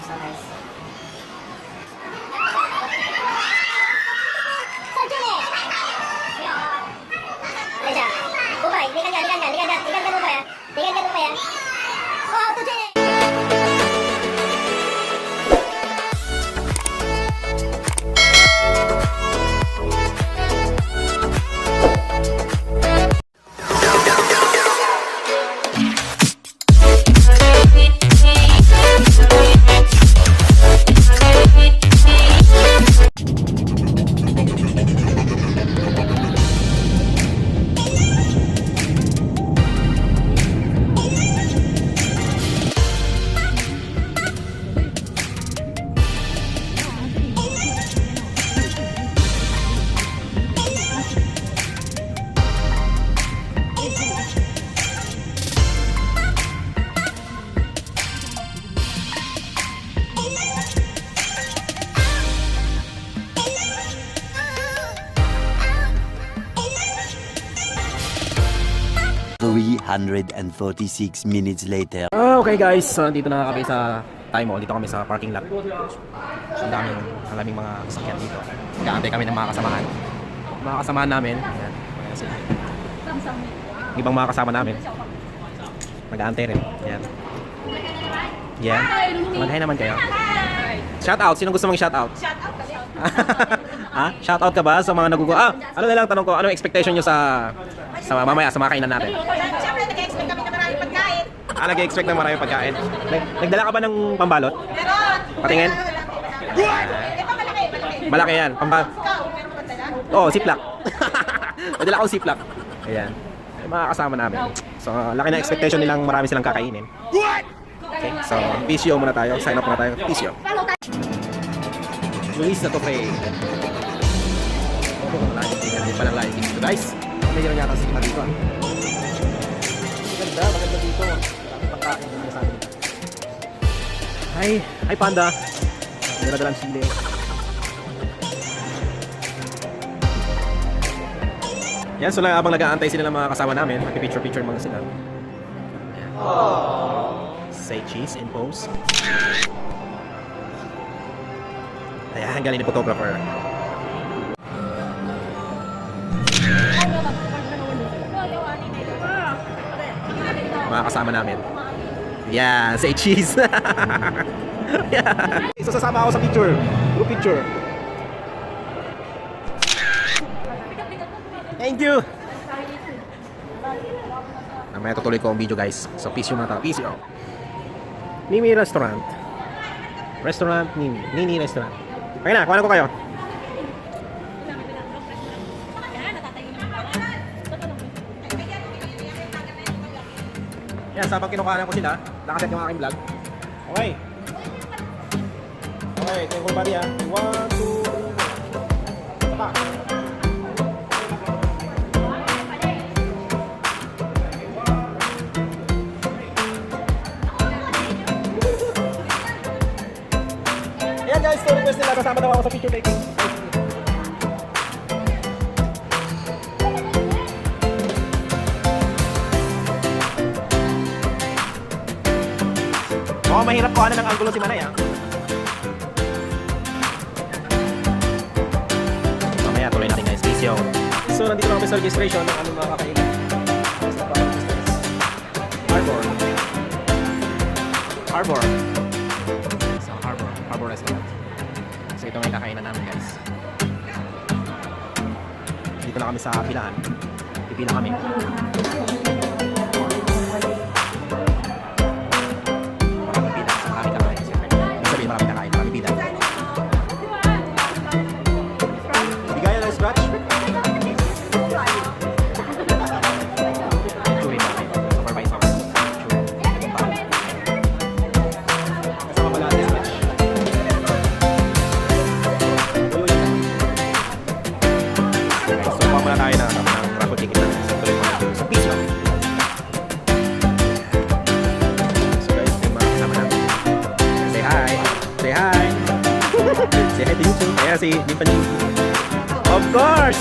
So guys. ...346 minutes later. Okay guys, so nandito na kami sa TaiMall. Dito kami sa parking lot. Ang daming mga sasakyan dito. Nag-aantay kami ng mga kasamahan. Mga kasamahan namin. Ayan. Ibang mga kasama namin. Nag-aantay rin. Ayan. Yan. Mag-hi naman kayo. Shout out. Sino gusto mong shout out? Shout out kasi. Ha? Shout out ka ba sa mga nagugulo? Ano na lang tanong ko, ano expectation nyo sa mamaya sa mga kainan natin? Siyempre, nag-expect kami na maraming pagkain. Nag-expect ng maraming pagkain. Nagdala ka ba ng pambalot? Meron. Patingin? Ito malaki. Malaki yan. Ikaw, meron ka ba dala? Oo, siplak. Nagdala akong siplak. Ayan. Yung mga kasama namin. So, laki na expectation nilang marami silang kakainin. Okay, so, PCO muna tayo. Sign up muna tayo. PCO. Luis na to, pre. Hindi pa lang live dito, guys. Medyo yata sigma dito. Maganda dito. Maraming pagkain dito sa amin. Hi, panda. May nadalang sili. Yan, so habang nag-aantay sila ng mga kasama namin, magpipicture-picture mga sila. Say cheese and pose. Ayan, galing ni photographer. Mga kasama namin. Yeah, say cheese. Yeah. So sasama ako sa picture. Group picture. Thank you. Mamaya tutuloy ko ang video, guys. So peace yung mata. Peace yung Mimi Restaurant. Restaurant Mimi. Mini Restaurant. Okay na, kuhanan ko kayo. Yan, sabang kinukuhanan ko sila, nakaset yung aking vlog. Okay. Okay, thank you buddy ha. 1, 2, 3. Tapa. Ayan guys, so request nila, kasama daw ako sa picture taking. Oh, mahirap ko ng anggulo si Manay, ha? Mamaya, tuloy natin guys, peace yo. So, nandito na kami sa registration ng aming mga kakainin. Harbor. So, Harbor Restaurant. So, ito may kakainan namin guys. Dito na kami sa pilaan. Pipila kami. Si di pa niyo. Of course.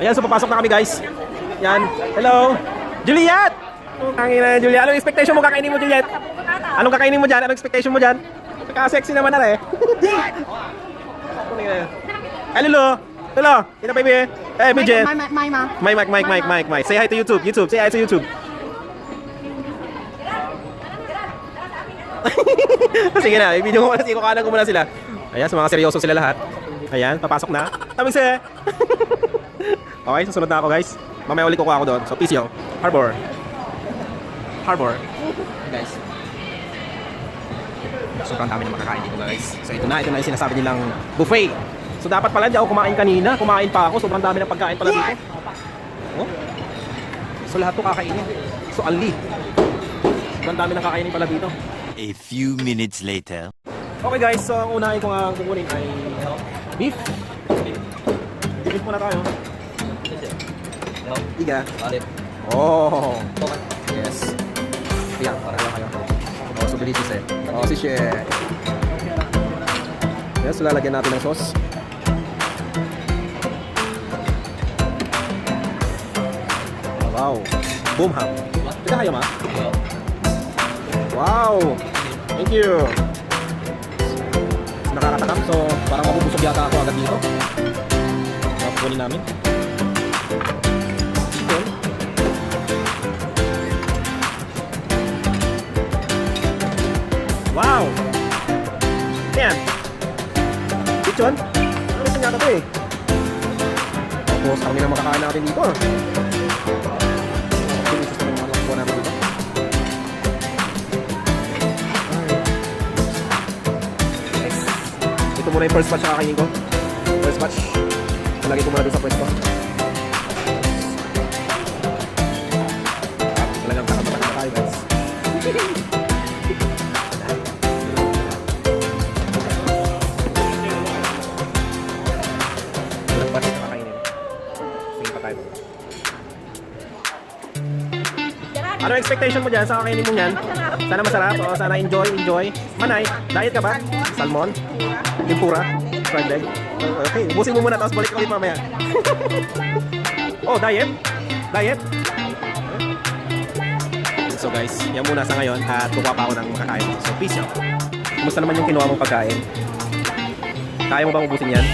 Ayan, so papasok na kami guys. Yan. Hello. Juliet! Tangina, Juliet. Anong expectation mo kakainin mo, Juliet? Anong kakainin mo dyan? Anong expectation mo dyan? Sexy naman na eh. Ay, Lolo. Lolo. Ito, baby. Eh, Bridget. Mike. Say hi to YouTube. Say hi to YouTube. Sige na, i-video ko muna. Ikukanan ko muna sila. Ayan, sa mga seryoso sila lahat. Ayan, papasok na. Taming se. Okay, susunod na ako guys. Mamaya ulit kukuha ako doon. So, peace yo. Harbor. Guys. Sobrang dami na makakain dito guys. So, ito na yung sinasabi nilang buffet. So, dapat pala hindi ako kumain kanina. Kumain pa ako. Sobrang dami ng pagkain pala dito. Oh. So, lahat to kakainin. So, ali. Sobrang dami ng kakainin pala dito. A few minutes later. Okay guys, so ang unahin ko nga kukunin ay beef. Beef muna tayo. Iga. Oh. Yes. Ayan, para lang kayo. Oh, so delicious eh. Oh, si Chef. Yes, so lalagyan natin ng sauce. Wow. Boom ham. Kita kayo ma? Wow. Thank you. Nakakatakam, so parang mabubusog yata ako agad dito. Mapukunin namin. Chicken. Wow! Ayan. Chicken. Ano rin yata ito eh. Tapos kami na makakain natin dito. Delicious naman yung mga nakuha namin dito. Ito muna yung first batch na kakainin ko. First batch. Lagay ko muna doon sa pwesto. Talagang kakabatan na tayo guys. First batch na kakainin. Sige pa tayo. Ano expectation mo dyan sa kakainin mo yan? Sana masarap o sana enjoy. Manay, diet ka ba? Salmon? Tempura? Fried egg? Okay, ubusin mo muna tapos balik ulit mamaya. Oh, diet? So guys, yan muna sa ngayon at kukuha pa ako ng makakain. So peace out. Kumusta naman yung kinuha mong pagkain? Kaya mo bang ubusin yan?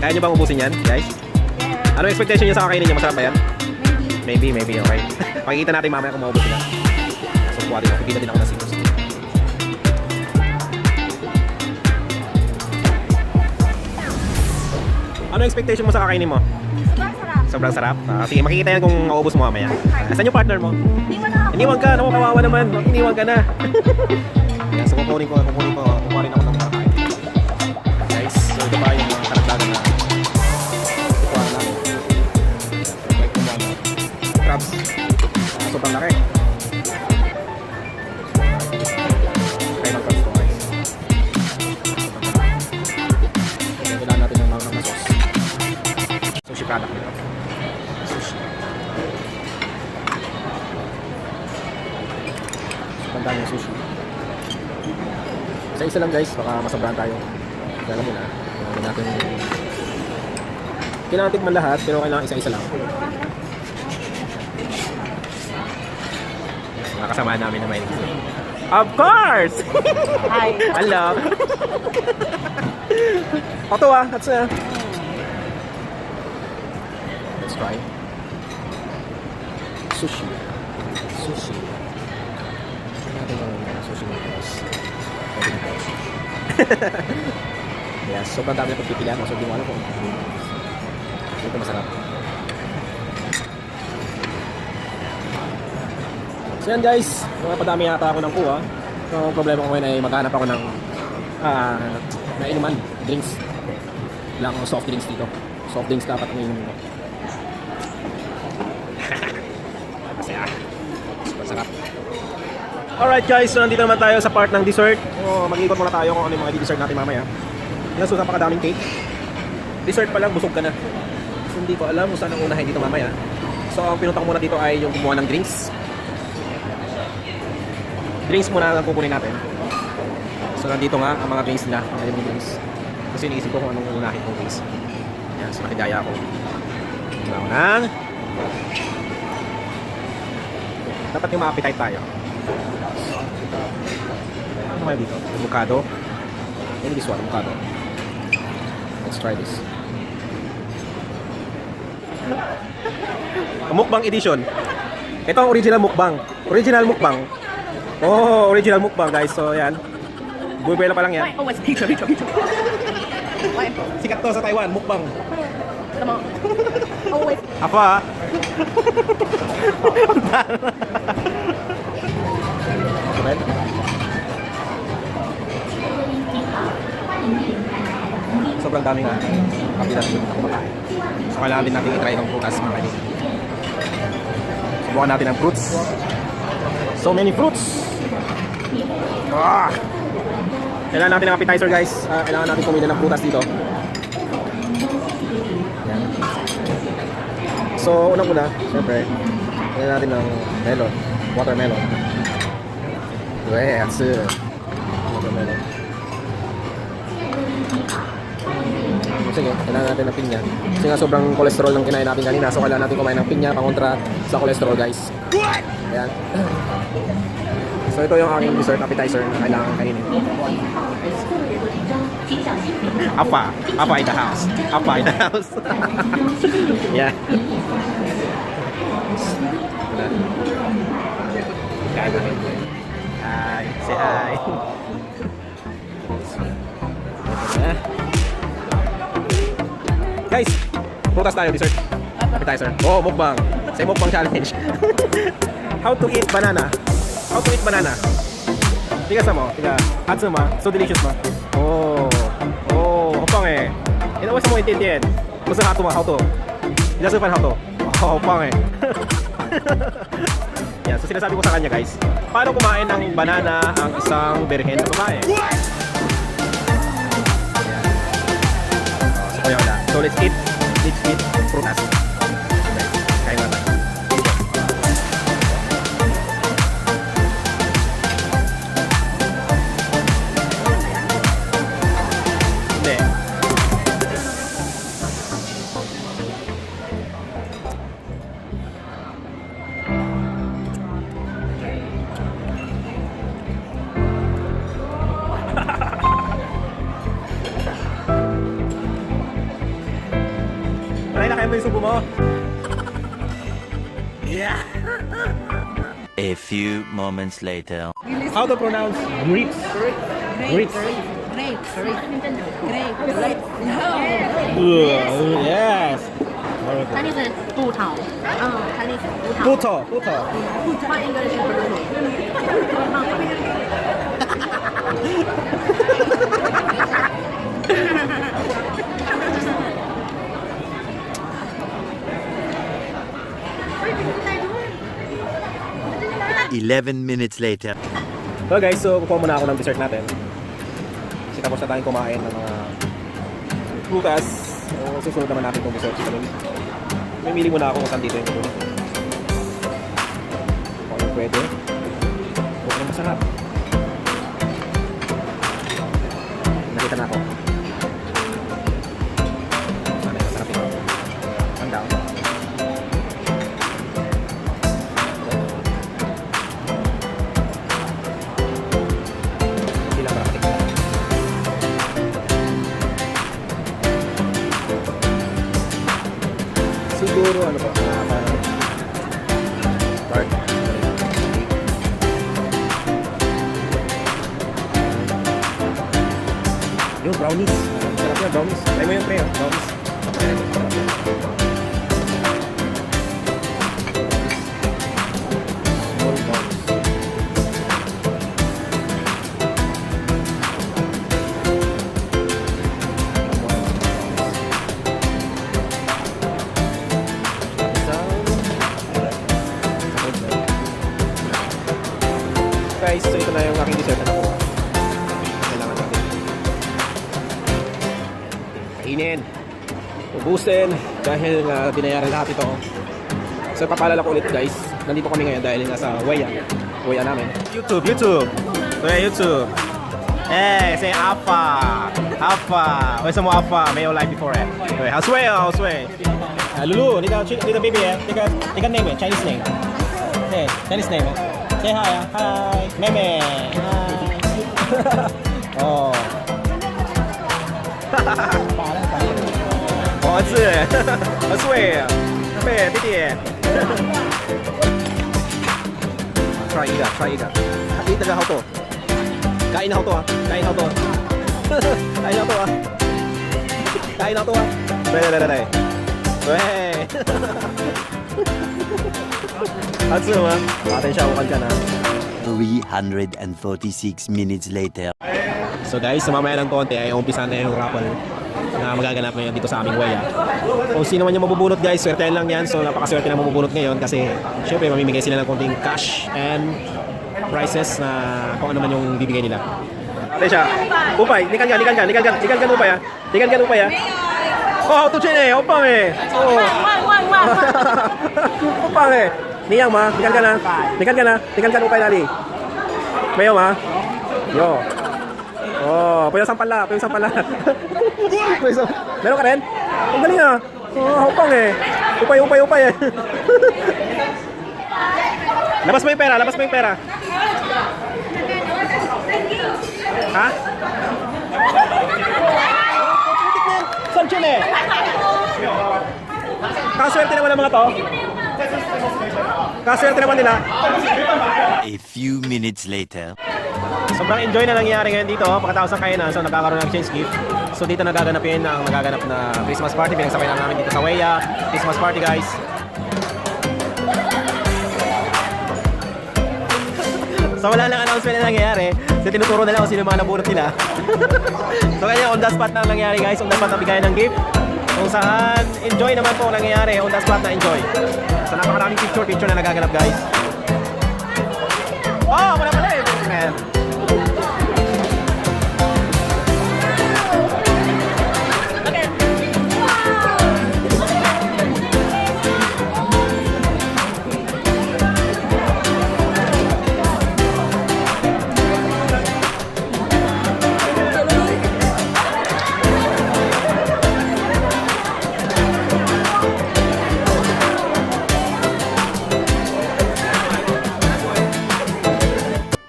Kaya nyo bang ubusin yan, guys? Ano expectation nyo sa kakainin nyo? Masarap ba yan? Maybe, okay. Pakikita natin mamaya kung maubusin yan. So kuha din ako, pipila din ako ng sinos. Ano expectation mo sa kakainin mo? Sobrang sarap. Sige, makikita yan kung maubos mo mamaya. Saan yung partner mo? Iniwan ka. Naku, kawawa naman. Iniwan ka na. Yan, so kukunin ko rin ako ng mga kain. Guys, so ito pa yung mga karagdagan na kukuha namin. Crabs. Sobrang laki. Kaya ng crabs to guys. Kailangan natin ng mga sauce. Sushi product nito. Sushi. Tandaan yung sushi. Isa-isa lang guys, baka masobrahan tayo. Alam mo na. Kailangan tikman lahat, pero kailangan isa-isa lang. Mga kasamaan namin na may of course! Hi. Hello! Ito that's let's try. Sushi. Natin yung sushi mo guys. Yes, sobrang dami na pagpipilian. So, hindi mo alam kung ito masarap. So yan guys, padami yata ako ng kuha. So, ang problema ko ngayon ay maghanap ako ng nainuman, drinks. Lang soft drinks dito. Soft drinks dapat ang inumin ko. Masaya. Super sarap. Alright guys, so nandito naman tayo sa part ng dessert. Mag-iikot muna tayo kung ano yung mga dessert natin mamaya. Yan, so napakadaming cake. Dessert pa lang, busog ka na. So, hindi ko alam kung saan ang unahin dito mamaya. So ang pinunta ko muna dito ay yung kumuha ng drinks. Drinks muna lang kukunin natin. So nandito nga ang mga drinks nila. Ang drinks. Kasi iniisip ko kung anong unahin kong drinks. Yan, so nakidaya ako. Nang dapat yung ma-appetite tayo. Ano kaya dito? Avocado. Maybe this one, avocado. Let's try this. Mukbang edition. Ito ang original mukbang. Original mukbang. Oh, original mukbang guys. So yan. Buibela pa lang yan. Always picture. Sikat to sa Taiwan, mukbang. Always. Apa? Sobrang dami nga kapitan na kumakain. So kailangan din natin i-try itong prutas mga kaibigan. Subukan natin ang fruits. So many fruits! Kailangan natin ng appetizer guys. Kailangan natin kumili ng prutas dito. Yan. So unang-una, syempre, kailangan natin ng melon. Watermelon. Yes! Watermelon. Sige, kailangan natin ng pinya. Kasi nga sobrang cholesterol ng kinain natin kanina. So kailangan natin kumain ng pinya pangontra sa cholesterol guys. Ayan. So ito yung aking dessert appetizer na kailangan kainin. Apa in the house. Apa in the house. Yeah. Kain natin. Hi. Say hi. Guys, prutas tayo, dessert. Appetizer. Oh, mukbang. Say mukbang challenge. How to eat banana? How to eat banana? Tiga sama, tiga. Atsu ma, so delicious ma. Oh, hopang eh. Ina mo sa mo intindihan. Basta hato ma, how to. Ina sa fan how to. Oh, hopang eh. Yan, so sinasabi ko sa kanya guys, paano kumain ng banana ang isang berhen na babae? So let's eat prutas. Okay, kain na tayo. Hindi. Yeah. A few moments later. How to pronounce grapes? Grapes. Yes. 它那是葡萄，它那是葡萄。Puto. What English is Bruno? 11 minutes later. So guys, so kukuha muna ako ng dessert natin. Kasi tapos na tayong kumain ng mga prutas. So susunod naman natin itong dessert. Mamili muna ako kung saan dito yung dito. Kung anong pwede. Kung anong masarap. Nakita na ako. Sana yung masarap ito. Ang down. Siguro ano pa parang dark yung brownies. Sarap yan, brownies. Try mo yung pre, brownies. Small brownies. Guys, so ito na yung aking dessert na nakuha. Kailangan natin kainin, ubusin dahil binayaran lahat ito. So papaalala ko ulit guys, nandito kami ngayon dahil nasa Weiya namin. YouTube. So yeah, YouTube. Say apa. Alpha. 为什么 Alpha 没有来 before 哎？对，好帅哦，好帅。Lulu，你的 baby 你个 name Chinese name， 对 Chinese name。Say hi 啊 ，Hi， 妹妹 ，Hi。哦。我儿子，好帅，对，弟弟。try 一个，你这个好多。kain ako to ah. Kain ako to. Kain ako to ah. Kain ako to ah. Dai. Wey. 好吃吗？等一下我看看啊。346 minutes later. So guys, mamaya ng konti ay umpisa na yung raffle na magaganap ngayon dito sa aming Weiya. Kung sino man yung mabubunot guys, swertehan lang yan. So napakaswerte na mabubunot ngayon kasi syempre mamimigay sila ng konting cash and prices na kung ano man yung bibigay nila. Tesha, upay, nikan ka upay ah. Nikan ka upay ah. Oh, tuchin eh, upang eh. Oh. Upang eh. Niyang ma, nikan ka upay nali. Mayo ma. Yo. Oh, puyo sampal la. Meron ka rin? Ang galing ah. Oh, upang eh. Upay eh. Labas mo yung pera. Ha? Samchin eh. Kaswerte naman ang mga to. Kaswerte naman nila. A few minutes later. Sobrang enjoy na nangyayari ngayon dito pagkatapos ng kainan. So nagkakaroon ng change gift. So dito nagaganapin ang nagaganap na Christmas party. Pinagsabay lang namin dito sa Weiya. Christmas party guys. So wala lang announcement na nangyayari. So tinuturo na lang kung sino mga nabunot nila. So kanya on the spot na nangyayari guys. On the spot na bigayan ng gift. Kung saan enjoy naman po nangyayari. On the spot na enjoy. So napakaraming picture na nagaganap guys. Oh! Wala pala eh! Man.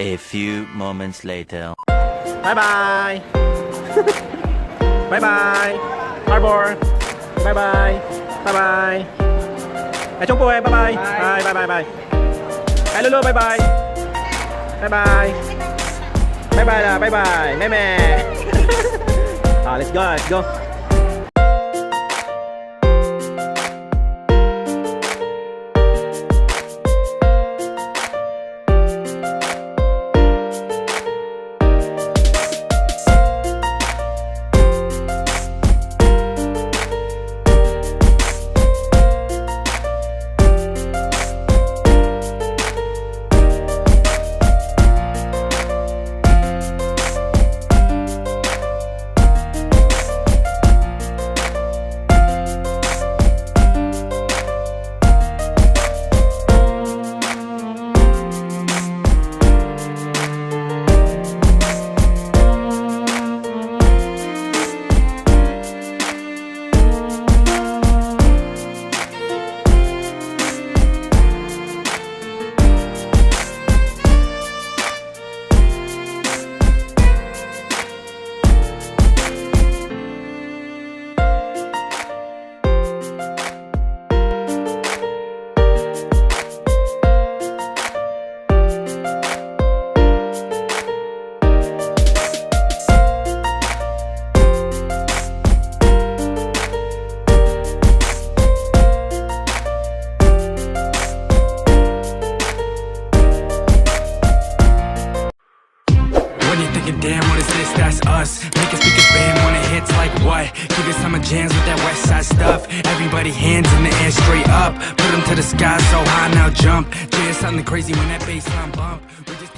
A few moments later. Bye-bye! Bye-bye! Harbor! Bye-bye! Bye-bye! Ay, Chongpo eh! Bye-bye! Bye-bye! Ay, Lulu! Bye-bye! Bye-bye! Bye-bye na! Bye-bye! Meme! Let's go! Damn, what is this? That's us. Make us speakers band when it hits like what? Give us some jams with that west side stuff. Everybody hands in the air straight up. Put them to the sky so high now jump. Yeah, something crazy when that bass line bump. We just